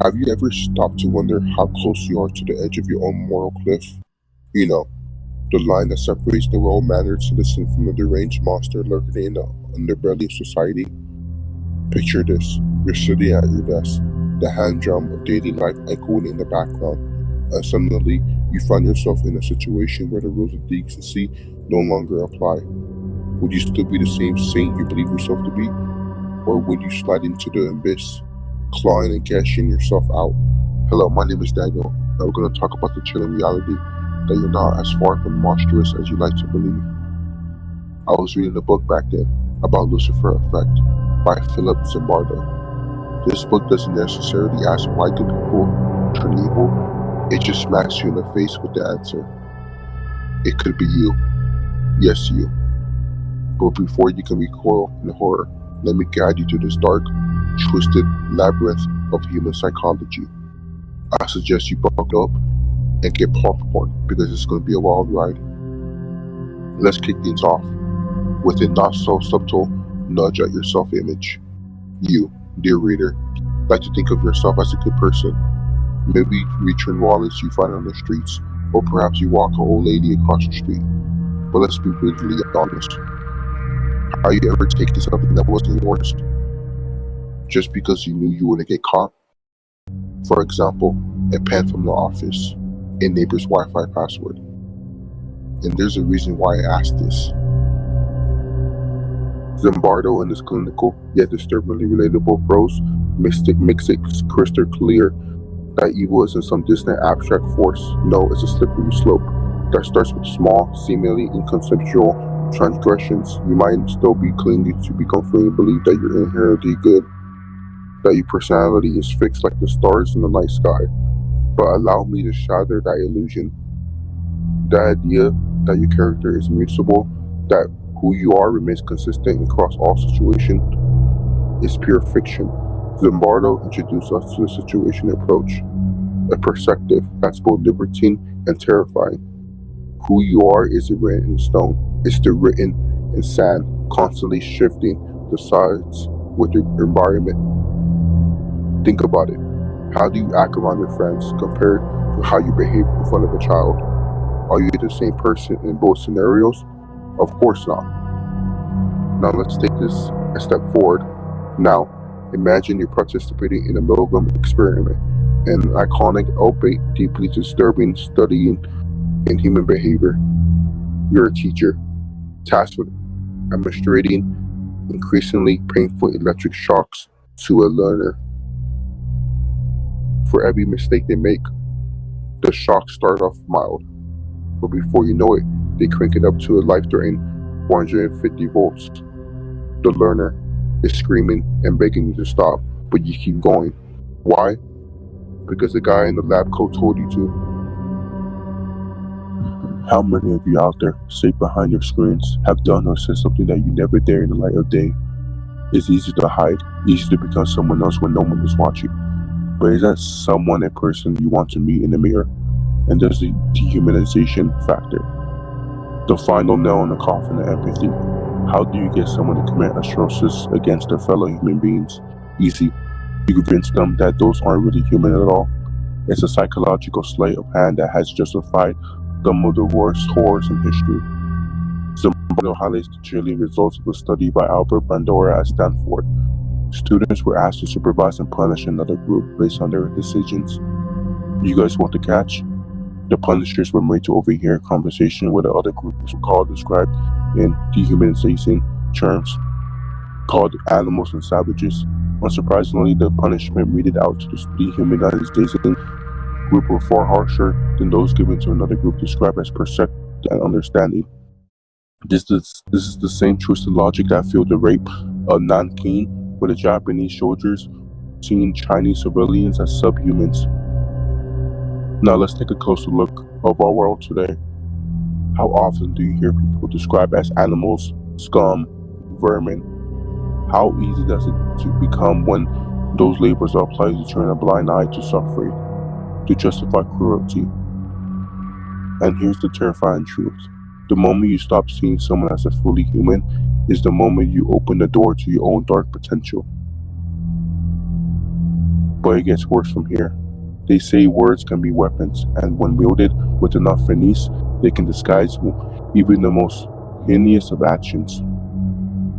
Have you ever stopped to wonder how close you are to the edge of your own moral cliff? You know, the line that separates the well-mannered citizen from the deranged monster lurking in the underbelly of society? Picture this. You're sitting at your desk, the hand drum of daily life echoing in the background, and suddenly you find yourself in a situation where the rules of decency no longer apply. Would you still be the same saint you believe yourself to be? Or would you slide into the abyss, clawing and gashing yourself out? Hello, my name is Daniel, and we're going to talk about the chilling reality that you're not as far from monstrous as you like to believe. I was reading a book back then about Lucifer Effect by Philip Zimbardo. This book doesn't necessarily ask why do people turn evil, it just smacks you in the face with the answer. It could be you. Yes, you. But before you can recoil in horror, let me guide you through this dark, twisted labyrinth of human psychology. I suggest you buckle up and get popcorn because it's going to be a wild ride. Let's kick things off with a not so subtle nudge at your self-image. You, dear reader, like to think of yourself as a good person. Maybe you return wallets you find on the streets, or perhaps you walk an old lady across the street. But let's be brutally honest. Have you ever taken something that wasn't yours just because you knew you wouldn't get caught? For example, a pen from the office, a neighbor's Wi-Fi password. And there's a reason why I asked this. Zimbardo in his clinical yet disturbingly relatable prose makes it crystal clear that evil isn't some distant abstract force. No, it's a slippery slope that starts with small, seemingly inconsequential transgressions. You might still be clinging to be comforting and believe that you're inherently good, that your personality is fixed like the stars in the night sky. But allow me to shatter that illusion. The idea that your character is mutable, that who you are remains consistent across all situations, is pure fiction. Zimbardo introduced us to the situation approach, a perspective that's both liberating and terrifying. Who you are isn't written in stone, it's still written in sand, constantly shifting the sides with your environment. Think about it. How do you act around your friends compared to how you behave in front of a child? Are you the same person in both scenarios? Of course not. Now let's take this a step forward. Now, imagine you're participating in a Milgram experiment, an iconic, albeit deeply disturbing study in human behavior. You're a teacher, tasked with administrating increasingly painful electric shocks to a learner. For every mistake they make, the shocks start off mild, but before you know it, they crank it up to a life-threatening 450 volts. The learner is screaming and begging you to stop, but you keep going. Why? Because the guy in the lab coat told you to. How many of you out there, safe behind your screens, have done or said something that you never dare in the light of day? It's easy to hide, easy to become someone else when no one is watching. But is that someone a person you want to meet in the mirror? And there's the dehumanization factor. The final nail in the coffin of empathy. How do you get someone to commit atrocities against their fellow human beings? Easy. You convince them that those aren't really human at all. It's a psychological sleight of hand that has justified some of the worst horrors in history. Zimbardo highlights the chilling results of a study by Albert Bandura at Stanford. Students were asked to supervise and punish another group based on their decisions. You guys want the catch? The punishers were made to overhear a conversation with the other group, described in dehumanization terms, called animals and savages. Unsurprisingly, the punishment meted out to the dehumanization group were far harsher than those given to another group described as perception and understanding. This is the same twisted logic that fueled the rape of Nanking, where the Japanese soldiers seeing Chinese civilians as subhumans. Now let's take a closer look of our world today. How often do you hear people described as animals, scum, vermin? How easy does it to become when those labels are applied to turn a blind eye to suffering, to justify cruelty? And here's the terrifying truth. The moment you stop seeing someone as a fully human is the moment you open the door to your own dark potential. But it gets worse from here. They say words can be weapons, and when wielded with enough finesse, they can disguise even the most heinous of actions.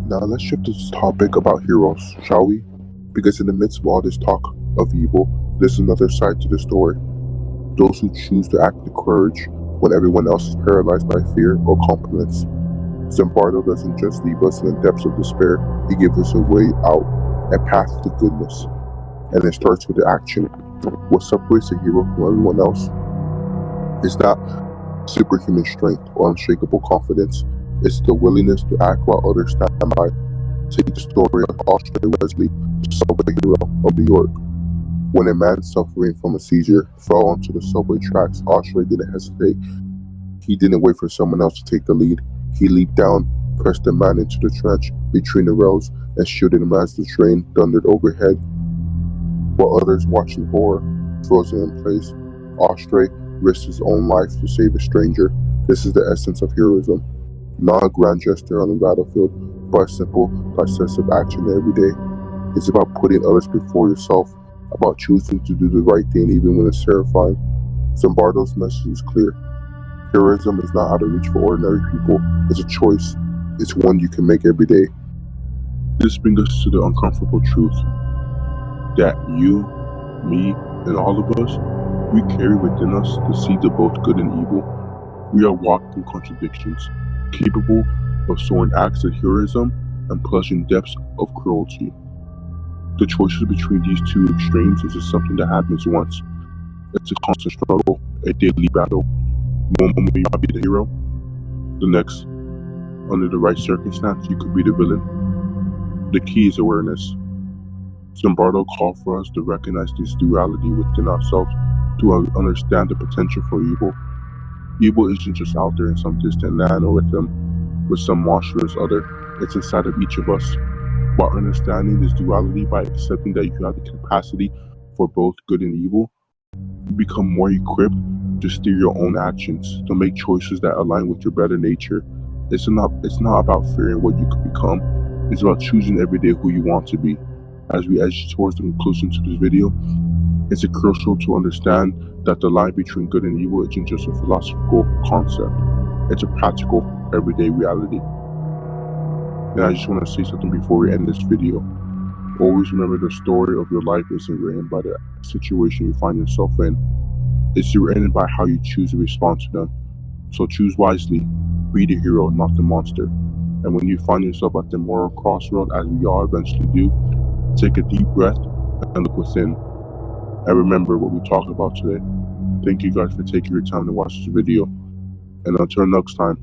Now let's shift to this topic about heroes, shall we? Because in the midst of all this talk of evil, there's another side to the story. Those who choose to act with courage when everyone else is paralyzed by fear or compliments. Zimbardo doesn't just leave us in the depths of despair, he gives us a way out, a path to goodness. And it starts with the action. What separates a hero from everyone else is not superhuman strength or unshakable confidence. It's the willingness to act while others stand by. Take the story of Oscar Wesley, the subway hero of New York. When a man suffering from a seizure fell onto the subway tracks, Oscar didn't hesitate. He didn't wait for someone else to take the lead. He leaped down, pressed the man into the trench between the rails, and shielded him as the train thundered overhead. While others watched in horror, frozen in place, Oscar risked his own life to save a stranger. This is the essence of heroism. Not a grand gesture on the battlefield, but a simple, decisive action every day. It's about putting others before yourself, about choosing to do the right thing even when it's terrifying. Zimbardo's message is clear. Heroism is not out of reach for ordinary people. It's a choice. It's one you can make every day. This brings us to the uncomfortable truth that you, me, and all of us, we carry within us the seeds of both good and evil. We are walking contradictions, capable of sowing acts of heroism and plunging depths of cruelty. The choices between these two extremes isn't something that happens once. It's a constant struggle, a daily battle. One moment you might be the hero, the next, under the right circumstance, you could be the villain. The key is awareness. Zimbardo called for us to recognize this duality within ourselves, to understand the potential for evil. Evil isn't just out there in some distant land or with some monstrous other. It's inside of each of us. By understanding this duality, by accepting that you have the capacity for both good and evil, you become more equipped to steer your own actions, to make choices that align with your better nature. It's not about fearing what you could become. It's about choosing every day who you want to be. As we edge towards the conclusion to this video, it's crucial to understand that the line between good and evil isn't just a philosophical concept. It's a practical, everyday reality. And I just want to say something before we end this video. Always remember the story of your life isn't written by the situation you find yourself in. It's written by how you choose to respond to them. So choose wisely. Be the hero, not the monster. And when you find yourself at the moral crossroad, as we all eventually do, take a deep breath and look within. And remember what we talked about today. Thank you guys for taking your time to watch this video. And until next time,